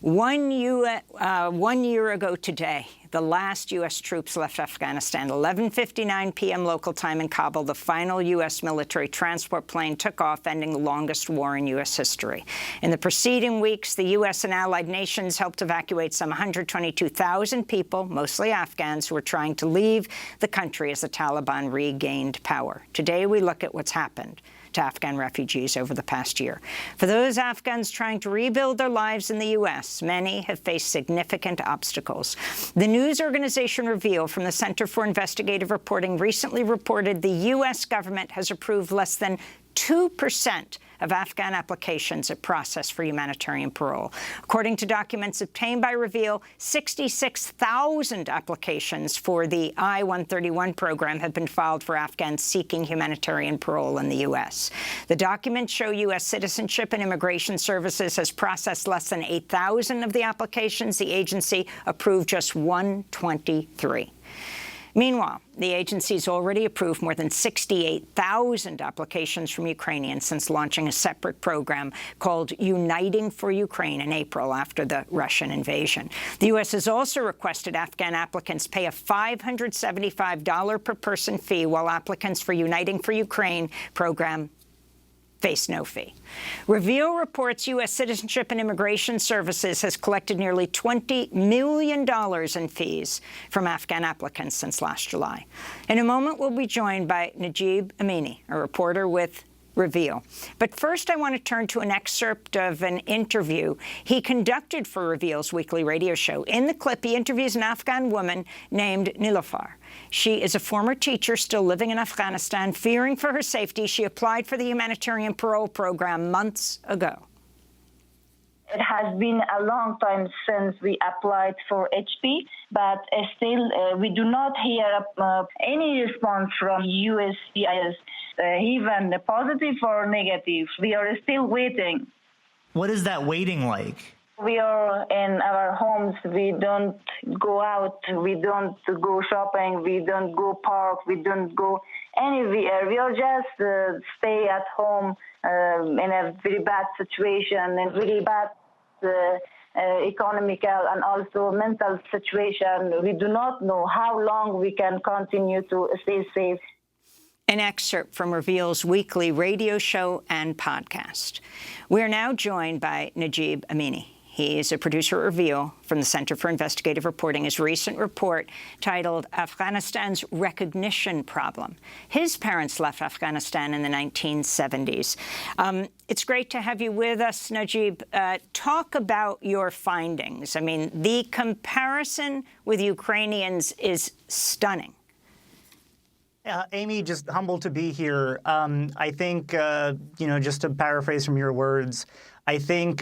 1 year ago today, the last U.S. troops left Afghanistan. 11:59 p.m. local time in Kabul, the final U.S. military transport plane took off, ending the longest war in U.S. history. In the preceding weeks, the U.S. and allied nations helped evacuate some 122,000 people, mostly Afghans, who were trying to leave the country as the Taliban regained power. Today, we look at what's happened to Afghan refugees over the past year. For those Afghans trying to rebuild their lives in the U.S., many have faced significant obstacles. The news organization Reveal from the Center for Investigative Reporting recently reported the U.S. government has approved less than 2% of Afghan applications it processed for humanitarian parole. According to documents obtained by Reveal, 66,000 applications for the I-131 program have been filed for Afghans seeking humanitarian parole in the U.S. The documents show U.S. Citizenship and Immigration Services has processed less than 8,000 of the applications. The agency approved just 123. Meanwhile, the agency's already approved more than 68,000 applications from Ukrainians since launching a separate program called Uniting for Ukraine in April after the Russian invasion. The U.S. has also requested Afghan applicants pay a $575 per person fee, while applicants for Uniting for Ukraine program face no fee. Reveal reports U.S. Citizenship and Immigration Services has collected nearly $20 million in fees from Afghan applicants since last July. In a moment, we'll be joined by Najib Aminy, a reporter with Reveal. But first, I want to turn to an excerpt of an interview he conducted for Reveal's weekly radio show. In the clip, he interviews an Afghan woman named Nilofar. She is a former teacher still living in Afghanistan. Fearing for her safety, she applied for the humanitarian parole program months ago. It has been a long time since we applied for HP, but still we do not hear any response from USCIS, even positive or negative. We are still waiting. What is that waiting like? We are in our homes. We don't go out. We don't go shopping. We don't go park. We don't go anywhere. We are just stay at home in a very bad situation and very bad economical and also mental situation. We do not know how long we can continue to stay safe. An excerpt from Reveal's weekly radio show and podcast. We are now joined by Najib Aminy. He is a producer at Reveal from the Center for Investigative Reporting. His recent report, titled Afghanistan's Recognition Problem. His parents left Afghanistan in the 1970s. It's great to have you with us, Najib. Talk about your findings. I mean, the comparison with Ukrainians is stunning. Amy, just humbled to be here. I think, just to paraphrase from your words, I think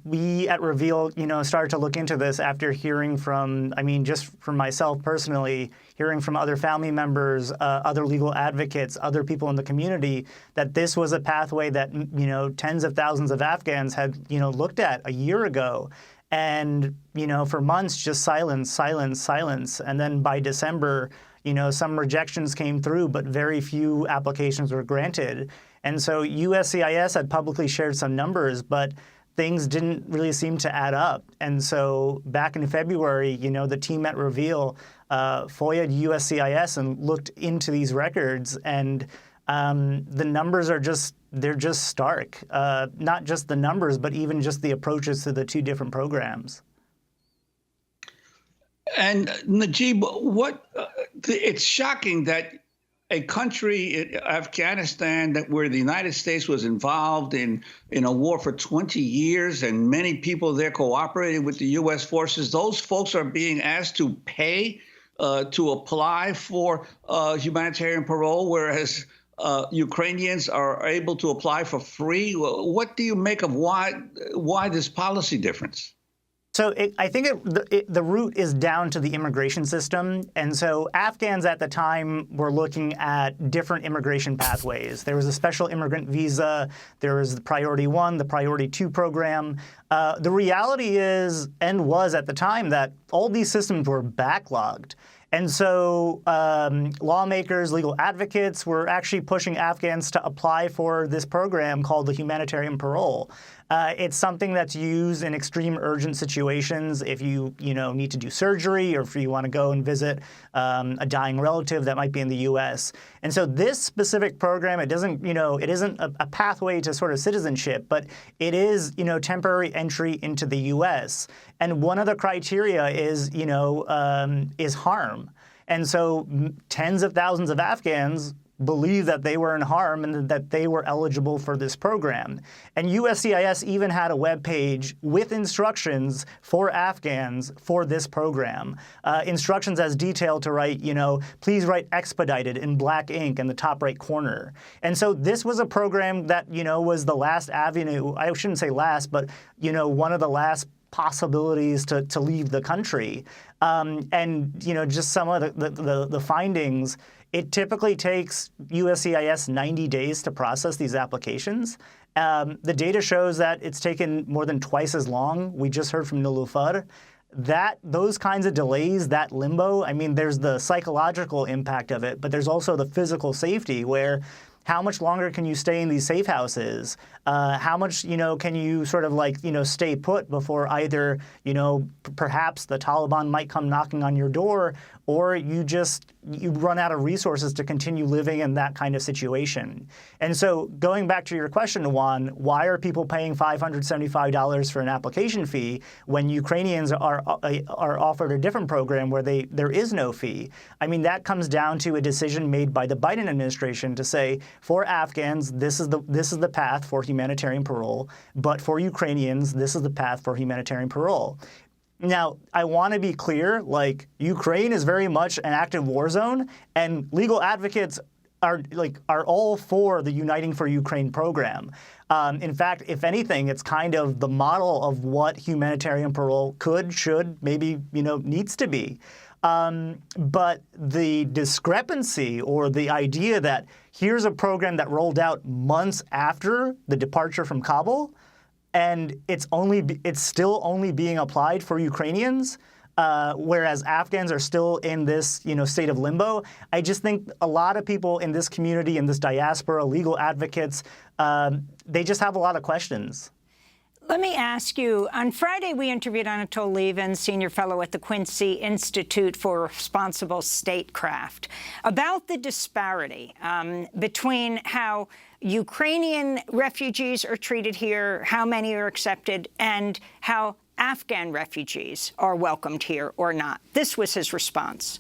we at Reveal, started to look into this after hearing from, just from myself personally, hearing from other family members, other legal advocates, other people in the community, that this was a pathway that, tens of thousands of Afghans had, looked at a year ago. And, for months, just silence. And then by December, some rejections came through, but very few applications were granted. And so USCIS had publicly shared some numbers, but things didn't really seem to add up. And so back in February, the team at Reveal FOIA'd USCIS and looked into these records, and the numbers are they're just stark. Not just the numbers, but even just the approaches to the two different programs. And Najib, it's shocking that a country, Afghanistan, where the United States was involved in a war for 20 years and many people there cooperated with the U.S. forces, those folks are being asked to pay to apply for humanitarian parole, whereas Ukrainians are able to apply for free. What do you make of why this policy difference? So I think the root is down to the immigration system. And so Afghans at the time were looking at different immigration pathways. There was a special immigrant visa. There was the Priority 1, the Priority 2 program. The reality is, and was at the time, that all these systems were backlogged. And so lawmakers, legal advocates were actually pushing Afghans to apply for this program called the humanitarian parole. It's something that's used in extreme urgent situations if you need to do surgery or if you want to go and visit a dying relative that might be in the U.S. And so this specific program, it isn't a pathway to sort of citizenship, but it is temporary entry into the U.S. And one of the criteria is harm. And so tens of thousands of Afghans believe that they were in harm and that they were eligible for this program. And USCIS even had a web page with instructions for Afghans for this program. Instructions as detailed to write, please write expedited in black ink in the top right corner. And so this was a program that, was the last avenue, I shouldn't say last, but, one of the last possibilities to leave the country. Just some of the findings, it typically takes USCIS 90 days to process these applications. The data shows that it's taken more than twice as long. We just heard from Nilufar. Those kinds of delays, that limbo, there's the psychological impact of it, but there's also the physical safety where how much longer can you stay in these safe houses? How much, can you sort of stay put before either, perhaps the Taliban might come knocking on your door, or you run out of resources to continue living in that kind of situation. And so going back to your question, Juan, why are people paying $575 for an application fee when Ukrainians are offered a different program where there is no fee? That comes down to a decision made by the Biden administration to say, for Afghans, this is the path for humanitarian parole, but for Ukrainians, this is the path for humanitarian parole. Now, I want to be clear, Ukraine is very much an active war zone, and legal advocates are all for the Uniting for Ukraine program. In fact, if anything, it's kind of the model of what humanitarian parole should, maybe, needs to be. But the discrepancy or the idea that here's a program that rolled out months after the departure from Kabul, and it's still only being applied for Ukrainians, whereas Afghans are still in this state of limbo. I just think a lot of people in this community, in this diaspora, legal advocates, they just have a lot of questions. Let me ask you, on Friday we interviewed Anatol Levin, Senior Fellow at the Quincy Institute for Responsible Statecraft, about the disparity between how Ukrainian refugees are treated here, how many are accepted, and how Afghan refugees are welcomed here or not. This was his response.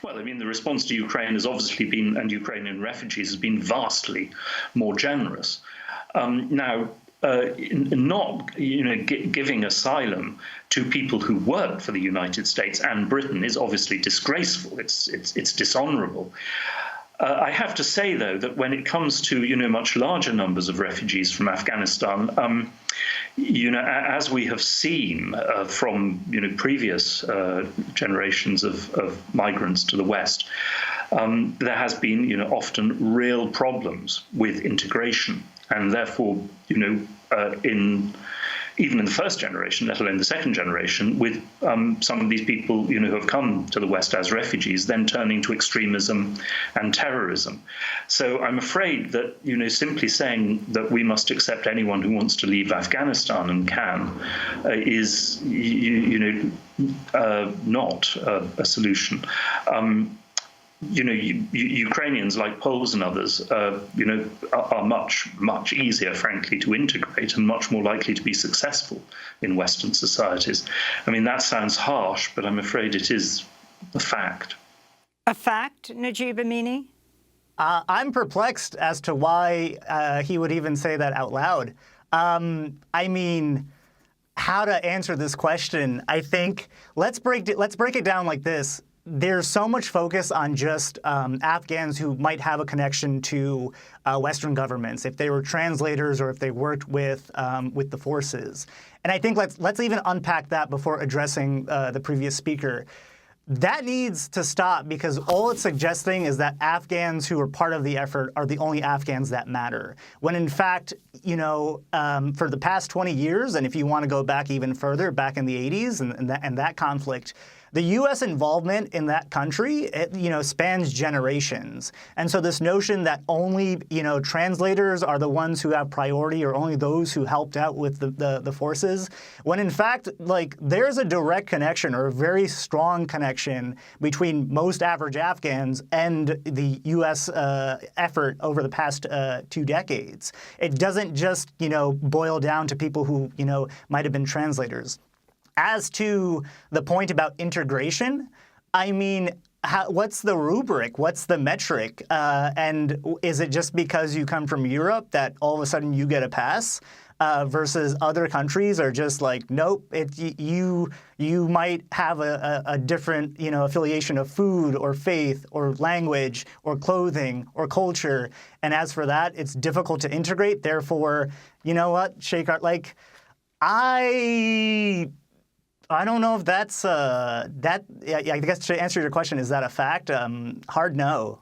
Well, the response to Ukraine has obviously been, and Ukrainian refugees has been vastly more generous. Not giving asylum to people who work for the United States and Britain is obviously disgraceful. It's dishonorable. I have to say, though, that when it comes to much larger numbers of refugees from Afghanistan, as we have seen from previous generations of migrants to the West, there has been often real problems with integration. And therefore, even in the first generation, let alone the second generation, with some of these people, who have come to the West as refugees, then turning to extremism and terrorism. So I'm afraid that, simply saying that we must accept anyone who wants to leave Afghanistan and can is, not a solution. Ukrainians, like Poles and others, are much, much easier, frankly, to integrate and much more likely to be successful in Western societies. That sounds harsh, but I'm afraid it is a fact. A fact, Najib Aminy? I'm perplexed as to why he would even say that out loud. How to answer this question? I think let's break it down like this. There's so much focus on just Afghans who might have a connection to Western governments, if they were translators or if they worked with the forces. And I think let's even unpack that before addressing the previous speaker. That needs to stop because all it's suggesting is that Afghans who are part of the effort are the only Afghans that matter. When in fact, for the past 20 years, and if you want to go back even further, back in the 80s and that conflict, the U.S. involvement in that country, spans generations. And so this notion that only, translators are the ones who have priority or only those who helped out with the forces, when in fact, there's a direct connection or a very strong connection between most average Afghans and the U.S. Effort over the past 2 decades. It doesn't just, boil down to people who, might have been translators. As to the point about integration, I mean, what's the rubric? What's the metric? And is it just because you come from Europe that all of a sudden you get a pass? Versus other countries are just like, nope, you might have a different, affiliation of food or faith or language or clothing or culture. And as for that, it's difficult to integrate. Therefore, you know what, Shekhar, I don't know if that's I guess to answer your question, is that a fact? Hard no.